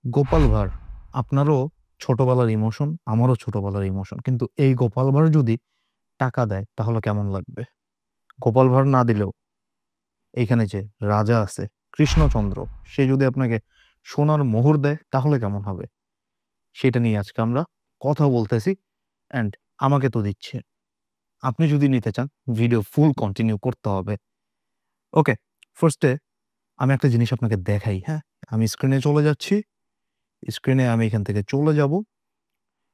গোপাল ভাঁড় আপনারও ছোটবেলার ইমোশন, আমারও ছোটবেলার ইমোশন। কিন্তু এই গোপাল ভাঁড় যদি টাকা দেয় তাহলে কেমন লাগবে? গোপাল ভাঁড় না দিলেও এইখানে যে রাজা আছে কৃষ্ণচন্দ্র, সে যদি আপনাকে সোনার মোহর দেয় তাহলে কেমন হবে? সেটা নিয়ে আজকে আমরা কথা বলতেছি। অ্যান্ড আমাকে তো দিচ্ছে, আপনি যদি নিতে চান ভিডিও ফুল কন্টিনিউ করতে হবে। ওকে, ফার্স্টে আমি একটা জিনিস আপনাকে দেখাই। হ্যাঁ, আমি স্ক্রিনে চলে যাচ্ছি। স্ক্রিনে আমি এখান থেকে চলে যাব।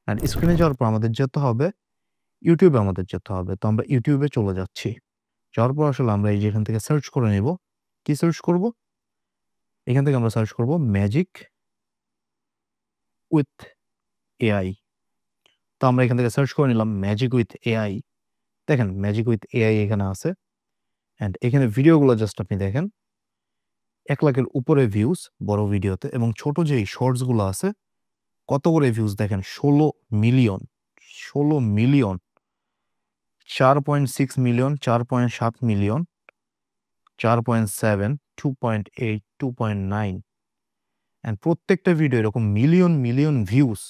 অ্যান্ড স্ক্রিনে যাওয়ার পর আমাদের যেতে হবে ইউটিউবে, আমাদের যেতে হবে। তো আমরা ইউটিউবে চলে যাচ্ছি। যাওয়ার পর আসলে আমরা এই যে এখান থেকে সার্চ করে নেব। কি সার্চ করব? এখান থেকে আমরা সার্চ করব ম্যাজিক উইথ এআই। তো আমরা এখান থেকে সার্চ করে নিলাম ম্যাজিক উইথ এআই। দেখেন ম্যাজিক উইথ এআই এখানে আছে। অ্যান্ড এখানে ভিডিওগুলো জাস্ট আপনি দেখেন, 1 লাখের উপরে ভিউজ বড় ভিডিওতে, এবং ছোট যেই শর্টসগুলো আছে কত করে ভিউজ দেখেন, 16 million. 16 million, 4.6 million, 4.7 million, 4.7, 2.8, 2.9। And প্রত্যেকটা ভিডিও এরকম মিলিয়ন মিলিয়ন ভিউজ।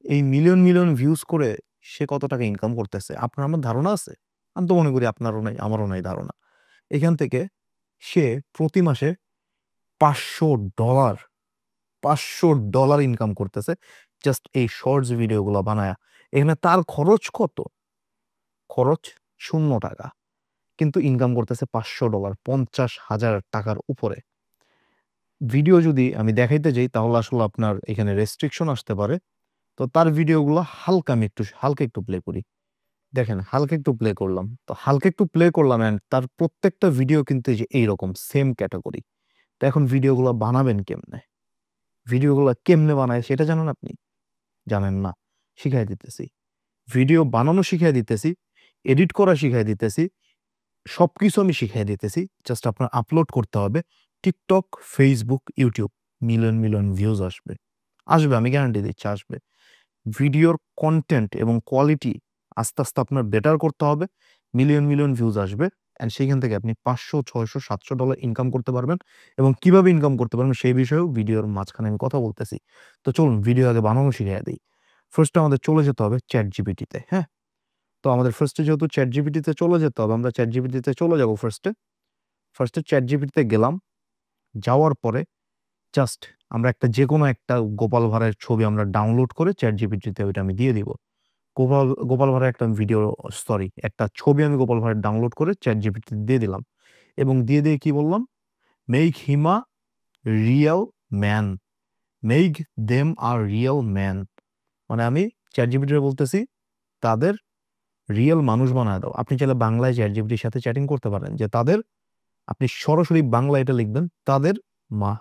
এই মিলিয়ন মিলিয়ন ভিউজ করে সে কত টাকা ইনকাম করতেছে আপনার আমার ধারণা আছে? আমি তো মনে করি আপনারও নাই, আমারও নাই ধারণা। এখান থেকে সে প্রতি মাসে $500, $500 ইনকাম করতেছে জাস্ট এই শর্টস ভিডিওগুলো বানায়া। এখানে তার খরচ কত? খরচ $0। কিন্তু ইনকাম করতেছে $500, $50,000 উপরে। ভিডিও যদি আমি দেখাইতে যাই তাহলে আসলে আপনার এখানে রেস্ট্রিকশন আসতে পারে। তো তার ভিডিওগুলো হালকা, আমি একটু হালকা একটু প্লে করি। দেখেন হালকা একটু প্লে করলাম, তো হালকা একটু প্লে করলাম, অ্যান্ড তার প্রত্যেকটা ভিডিও কিন্তু এই যে এইরকম সেম ক্যাটাগরি। তো এখন ভিডিওগুলো বানাবেন কেমনে? ভিডিওগুলো কেমনে বানায় সেটা জানেন আপনি? জানেন না? শিখাই দিতেছি। ভিডিও বানানো শিখাই দিতেছি, এডিট করা শিখাই দিতেছি, সবকিছু আমি শিখাই দিতেছি। জাস্ট আপনার আপলোড করতে হবে TikTok, Facebook, YouTube. Million million views আসবে, আসবে, আমি গ্যারান্টি দিচ্ছি আসবে। ভিডিওর কন্টেন্ট এবং কোয়ালিটি আস্তে আস্তে আপনার বেটার করতে হবে। মিলিয়ন মিলিয়ন ভিউজ আসবে, অ্যান্ড সেইখান থেকে আপনি 500, 600, $700 ইনকাম করতে পারবেন। এবং কিভাবে ইনকাম করতে পারবেন সেই বিষয়েও ভিডিওর মাঝখানে আমি কথা বলতেছি। তো চলুন ভিডিও আগে বানানো শিখিয়ে দিই। ফার্স্টে আমাদের চলে যেতে হবে চ্যাট জিপিটিতে। হ্যাঁ, তো আমাদের ফার্স্টে যেহেতু চ্যাট জিপিটিতে চলে যেতে হবে, আমরা চ্যাট জিপিটিতে চলে যাব। ফার্স্টে ফার্স্টে চ্যাট জিপিটিতে গেলাম। যাওয়ার পরে জাস্ট আমরা একটা যে কোনো একটা গোপাল ভাঁড়ের ছবি আমরা ডাউনলোড করে চ্যাট জিপিটিতে ওইটা আমি দিয়ে দিব। গোপাল গোপাল ভাঁড়ের একটা ভিডিও, সরি, একটা ছবি আমি গোপাল ভাঁড়ের ডাউনলোড করে চ্যাট জিপিটিতে দিয়ে দিলাম। এবং দিয়ে কি বললাম? Make Hima real man, make them are real man. মানে আমি চ্যাট জিপিটিতে বলতেছি তাদের রিয়েল মানুষ বানায় দাও। আপনি চাইলে বাংলায় চ্যাট জিপিটির সাথে চ্যাটিং করতে পারেন যে তাদের, আপনি সরাসরি বাংলা এটা লিখবেন, তাদের মা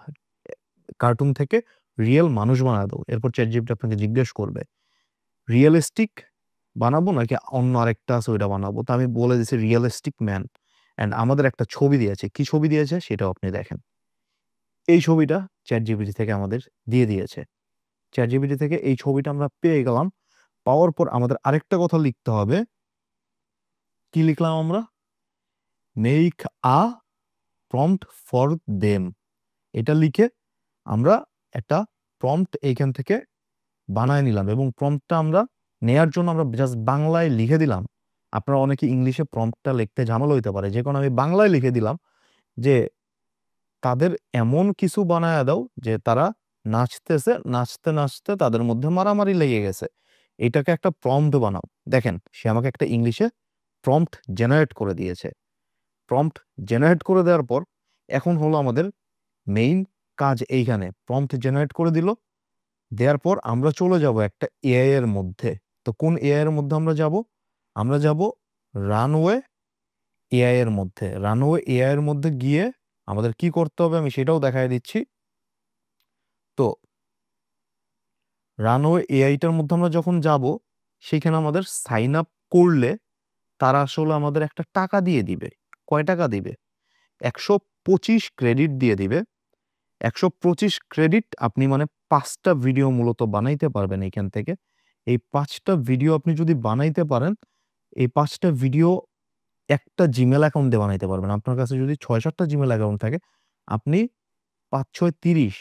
কার্টুন থেকে রিয়েল মানুষ বানায় দাও। এরপর চ্যাট জিপিটি আপনাকে জিজ্ঞেস করবে রিয়েলিস্টিক বানাবো নাকি অন্য আরেকটা আছে ওইটা বানাবো। তো আমি বলে দিচ্ছি রিয়েলিস্টিক ম্যান। অ্যান্ড আমাদের একটা ছবি দিয়েছে, কি ছবি দিয়েছে সেটাও আপনি দেখেন। এই ছবিটা চ্যাট জিপিটি থেকে আমাদের দিয়ে দিয়েছে। চ্যাট জিপিটি থেকে এই ছবিটা আমরা পেয়ে গেলাম। পাওয়ার পর আমাদের আরেকটা কথা লিখতে হবে। কি লিখলাম আমরা? Make a prompt for them. এটা লিখে আমরা একটা প্রম্পট এইখান থেকে বানায় নিলাম, এবং প্রম্পটটা আমরা নেয়ার জন্য আমরা জাস্ট বাংলায় লিখে দিলাম। আপনারা অনেকে ইংলিশে প্রম্পটটা লিখতে ঝামেলা হইতে পারে, যে কারণে আমি বাংলায় লিখে দিলাম যে তাদের এমন কিছু বানায় দাও যে তারা নাচতেছে, নাচতে নাচতে তাদের মধ্যে মারামারি লেগে গেছে, এটাকে একটা প্রম্পট বানাও। দেখেন সে আমাকে একটা ইংলিশে প্রম্পট জেনারেট করে দিয়েছে। প্রম্পট জেনারেট করে দেওয়ার পর এখন হলো আমাদের মেইন কাজ, এইখানে প্রম্পট জেনারেট করে দিল। দেওয়ার পর আমরা চলে যাব একটা এআই এর মধ্যে। তো কোন এআই এর মধ্যে আমরা যাব? আমরা যাব রানওয়ে এআই এর মধ্যে। রানওয়ে এআই এর মধ্যে গিয়ে আমাদের কি করতে হবে আমি সেটাও দেখাই দিচ্ছি। তো রানওয়ে এআইটার মধ্যে আমরা যখন যাব, সেখানে আমাদের সাইন আপ করলে তারা আসলে আমাদের একটা টাকা দিয়ে দিবে। কয় টাকা দিবে? 125 ক্রেডিট দিয়ে দিবে। 125 ক্রেডিট আপনি মানে 5টা ভিডিও মূলত বানাইতে পারবেন এখান থেকে। এই 5টা ভিডিও আপনি যদি বানাইতে পারেন, এই 5টা ভিডিও একটা জিমেল অ্যাকাউন্টে বানাইতে পারবেন। আপনার কাছে যদি 6-7টা জিমেল অ্যাকাউন্ট থাকে, আপনি 5 6 30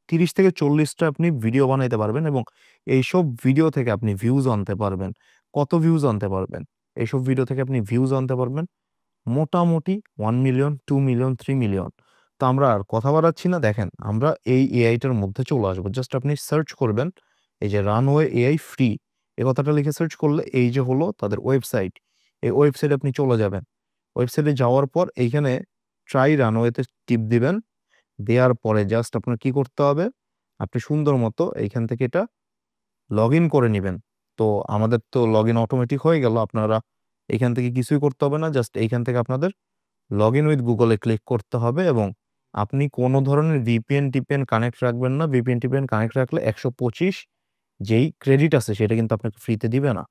30 থেকে 40টা আপনি ভিডিও বানাইতে পারবেন এবং এইসব ভিডিও থেকে আপনি ভিউজ আনতে পারবেন। কত ভিউজ আনতে পারবেন? এইসব ভিডিও থেকে আপনি ভিউজ আনতে পারবেন মোটামুটি 1 মিলিয়ন, 2 মিলিয়ন, 3 মিলিয়ন। তো আমরা আর কথা বাড়াচ্ছি না। দেখেন আমরা এই এআইটার মধ্যে চলে আসবো। জাস্ট আপনি সার্চ করবেন এই যে রানওয়ে এআই ফ্রি এই কথাটা লিখে সার্চ করলে এই যে হলো তাদের ওয়েবসাইট। এই ওয়েবসাইটে আপনি চলে যাবেন। ওয়েবসাইটে যাওয়ার পর এইখানে ট্রাই রানওয়েতে টিপ দিবেন। দেওয়ার পরে জাস্ট আপনার কি করতে হবে? আপনি সুন্দর মতো এইখান থেকে এটা লগ ইন করে নেবেন। তো আমাদের তো লগ ইন অটোমেটিক হয়ে গেল। আপনারা এখান থেকে কিছুই করতে হবে না। জাস্ট এইখান থেকে আপনাদের লগ ইন উইথ গুগলে ক্লিক করতে হবে এবং আপনি কোনো ধরনের ভিপিএন টিপিএন কানেক্ট রাখবেন না। ভিপিএন টিপিএন কানেক্ট রাখলে 125 যেই ক্রেডিট আছে সেটা কিন্তু আপনাকে ফ্রিতে দিবে না।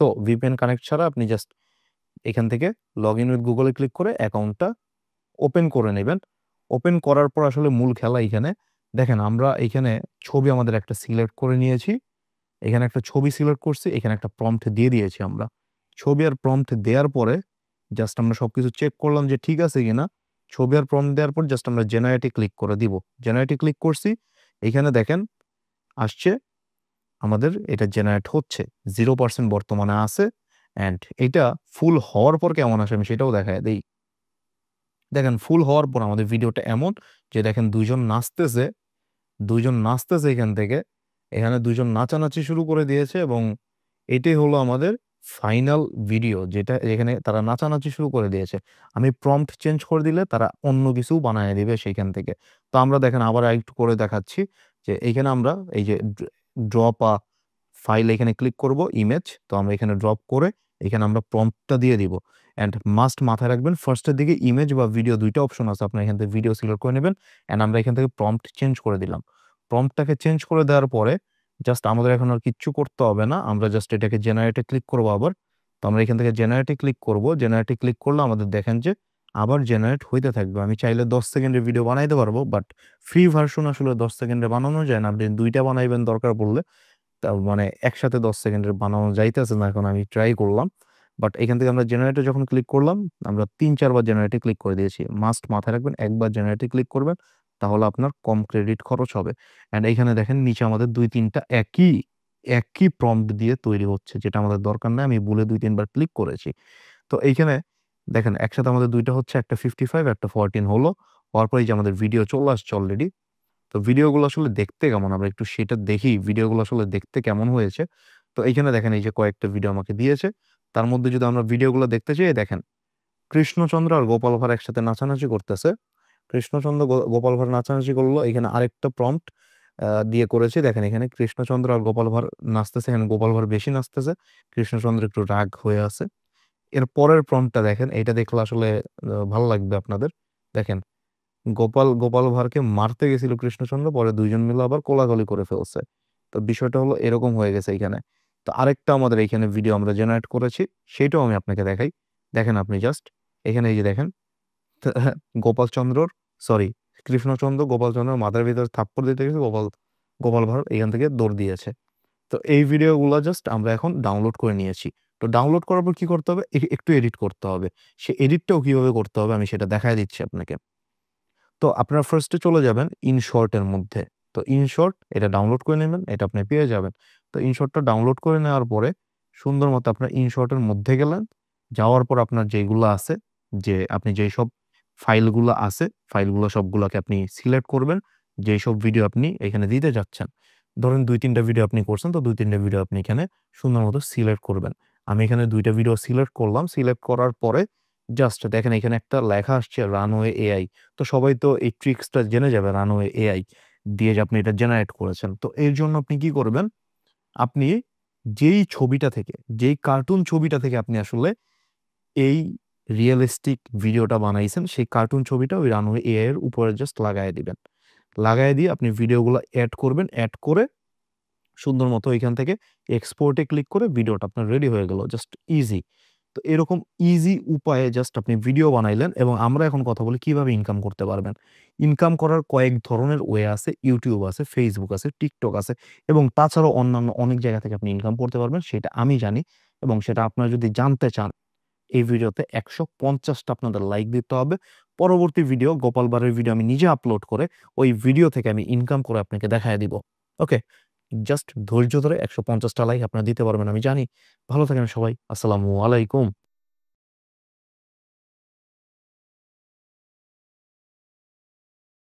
তো ভিপিএন কানেক্ট ছাড়া আপনি জাস্ট এখান থেকে লগ ইন উইথ গুগলে ক্লিক করে অ্যাকাউন্টটা ওপেন করে নেবেন। ওপেন করার পর আসলে মূল খেলা এইখানে। দেখেন আমরা এইখানে ছবি আমাদের একটা সিলেক্ট করে নিয়েছি। এখানে একটা ছবি সিলেক্ট করছি, এখানে একটা প্রম্পট দিয়ে দিয়েছি আমরা। ছবি আর প্রম্পট দেওয়ার পরে জাস্ট আমরা সবকিছু চেক করলাম যে ঠিক আছে কিনা। ছবি আর প্রম্পট দেওয়ার পর জাস্ট আমরা জেনারেটে ক্লিক করে দিব। জেনারেটে ক্লিক করছি, এখানে দেখেন আসছে আমাদের এটা জেনারেট হচ্ছে 0% বর্তমানে আছে। অ্যান্ড এটা ফুল হওয়ার পর কেমন আসে আমি সেটাও দেখায় দেই। দেখেন ফুল হওয়ার পর আমাদের ভিডিওটা এমন যে দেখেন দুইজন নাচতেছে এখান থেকে। এখানে দুইজন নাচানাচি শুরু করে দিয়েছে এবং এটাই হলো আমাদের ফাইনাল ভিডিও, যেটা এখানে তারা নাচানাচি শুরু করে দিয়েছে। আমি প্রম্পট চেঞ্জ করে দিলে তারা অন্য কিছু বানায় দিবে সেইখান থেকে। তো আমরা দেখেন আবার একটু করে দেখাচ্ছি যে এইখানে আমরা এই যে ড্রপ আ ফাইল এখানে ক্লিক করব ইমেজ। তো আমরা এখানে ড্রপ করে এখানে আমরা প্রম্পটটা দিয়ে দিব। অ্যান্ড মাস্ট মাথায় রাখবেন ফার্স্টের দিকে ইমেজ বা ভিডিও দুইটা অপশন আছে। আপনার এখান থেকে ভিডিও সিলেক্ট করে নেবেন। অ্যান্ড আমরা এখান থেকে প্রম্পট চেঞ্জ করে দিলাম। প্রম্পটটাকে চেঞ্জ করে দেওয়ার পরে জাস্ট আমাদের এখন আর কিচ্ছু করতে হবে না। আমরা জাস্ট এটাকে জেনারেটে ক্লিক করবো আবার। তো আমরা এখান থেকে জেনারেটে ক্লিক করব। জেনারেটে ক্লিক করলে আমাদের দেখেন যে আবার জেনারেট হইতে থাকবে। আমি চাইলে 10 সেকেন্ডের ভিডিও বানাইতে পারবো, বাট ফ্রি ভার্সন আসলে 10 সেকেন্ডে বানানো যায় না। আপনি দুইটা বানাইবেন দরকার পড়লে। তা মানে একসাথে 10 সেকেন্ডের বানানো যাইতেছে না, এখন আমি ট্রাই করলাম। বাট এখান থেকে আমরা জেনারেটে যখন ক্লিক করলাম, আমরা 3-4 বার জেনারেটে ক্লিক করে দিয়েছি। মাস্ট মাথায় রাখবেন একবার জেনারেটে ক্লিক করবেন, তাহলে আপনার কম ক্রেডিট খরচ হবে। অ্যান্ড এইখানে দেখেন নিচে আমাদের 2-3টা একই একই প্রম্পট দিয়ে তৈরি হচ্ছে, যেটা আমাদের দরকার নেই। আমি ভুলে 2-3 বার ক্লিক করেছি। তো এইখানে দেখেন একসাথে আমাদের দুইটা হচ্ছে, একটা 55 একটা 14 হলো। হওয়ার পরে যে আমাদের ভিডিও চলে আসছে অলরেডি। তো ভিডিওগুলো আসলে দেখতে কেমন আমরা একটু সেটা দেখি, ভিডিওগুলো আসলে দেখতে কেমন হয়েছে। তো এইখানে দেখেন এই যে কয়েকটা ভিডিও আমাকে দিয়েছে। তার মধ্যে যদি আমরা ভিডিওগুলো দেখতে চাই, দেখেন কৃষ্ণচন্দ্র আর গোপাল ভাঁড় একসাথে নাচানাচি করতেছে। কৃষ্ণচন্দ্র গোপাল ভাঁড় নাচানাচি করলো। এখানে আরেকটা প্রম্পট দিয়ে করেছে। দেখেন এখানে কৃষ্ণচন্দ্র আর গোপাল ভাঁড় নাচতেছে। এখানে গোপাল ভাঁড় বেশি নাচতেছে, কৃষ্ণচন্দ্র একটু রাগ হয়ে আছে। এর পরের প্রম্পটটা দেখেন, এটা দেখলে আসলে ভালো লাগবে আপনাদের। দেখেন গোপাল ভাঁড়কে মারতে গেছিল কৃষ্ণচন্দ্র, পরে দুইজন মিলে আবার কোলাকুলি করে ফেলছে। তো বিষয়টা হলো এরকম হয়ে গেছে এখানে। তো আরেকটা আমাদের এখানে ভিডিও আমরা জেনারেট করেছি, সেটাও আমি আপনাকে দেখাই। দেখেন আপনি জাস্ট এখানে এই যে দেখেন গোপালচন্দ্রর সরি কৃষ্ণচন্দ্র গোপালচন্দ্রের মাথার ভিতরে থাপ্পড় দিতে গেছে, গোপাল ভাঁড় এখান থেকে দৌড় দিয়েছে। তো এই ভিডিওগুলো জাস্ট আমরা এখন ডাউনলোড করে নিয়েছি। তো ডাউনলোড করার পর কি করতে হবে? একটু এডিট করতে হবে। সে এডিটটাও কিভাবে করতে হবে আমি সেটা দেখাই দিচ্ছি আপনাকে। তো আপনারা ফার্স্টে চলে যাবেন ইনশর্টের মধ্যে। তো ইনশর্ট এটা ডাউনলোড করে নেবেন, এটা আপনি পেয়ে যাবেন। তো ইনশর্টটা ডাউনলোড করে নেওয়ার পরে সুন্দর মতো আপনার ইনশর্টের মধ্যে গেলেন। যাওয়ার পর আপনার যেগুলো আছে, যে আপনি যেই সব ফাইলগুলো আছে, ফাইলগুলো সবগুলোকে আপনি সিলেক্ট করবেন। যেই সব ভিডিও আপনি এখানে দিতে যাচ্ছেন, ধরেন 2-3টা ভিডিও আপনি করছেন, তো 2-3টা ভিডিও আপনি এখানে সুন্দর মতো সিলেক্ট করবেন। আমি এখানে 2টা ভিডিও সিলেক্ট করলাম। সিলেক্ট করার পরে জাস্ট দেখেন এখানে একটা লেখা আসছে রানওয়ে এআই। তো সবাই তো এই ট্রিক্সটা জেনে যাবে রানওয়ে এআই দিয়ে যে আপনি এটা জেনারেট করেছেন। তো এর জন্য আপনি কি করবেন? আপনি যেই ছবিটা থেকে, যেই কার্টুন ছবিটা থেকে আপনি আসলে এই রিয়েলিস্টিক ভিডিওটা বানাইছেন, সেই কার্টুন ছবিটা ওই রানওয়ে এআই এর উপরে জাস্ট লাগায় দিবেন। লাগায় দিয়ে আপনি ভিডিওগুলো এড করবেন। এড করে সুন্দর মতো এখান থেকে এক্সপোর্টে ক্লিক করে ভিডিওটা আপনার রেডি হয়ে গেল। Just easy. তো এরকম ইজি উপায়ে জাস্ট আপনি ভিডিও বানাইলেন এবং আমরা এখন কথা বলি কিভাবে ইনকাম করতে পারবেন। ইনকাম করার কয়েক ধরনের ওয়ে আছে। ইউটিউব আছে, ফেসবুক আছে, টিকটক আছে এবং তাছাড়াও অন্যান্য অনেক জায়গা থেকে আপনি ইনকাম করতে পারবেন। সেটা আমি জানি এবং সেটা আপনারা যদি জানতে চান এই ভিডিওতে 150টা আপনাদের লাইক দিতে হবে। পরবর্তী ভিডিও গোপাল ভাঁড়ের ভিডিও আমি নিজে আপলোড করে ওই ভিডিও থেকে আমি ইনকাম করে আপনাকে দেখায় দিব। ওকে? জাস্ট ধৈর্য ধরে 150টা লাইক আপনারা দিতে পারবেন আমি জানি। ভালো থাকেন সবাই। আসসালামু আলাইকুম।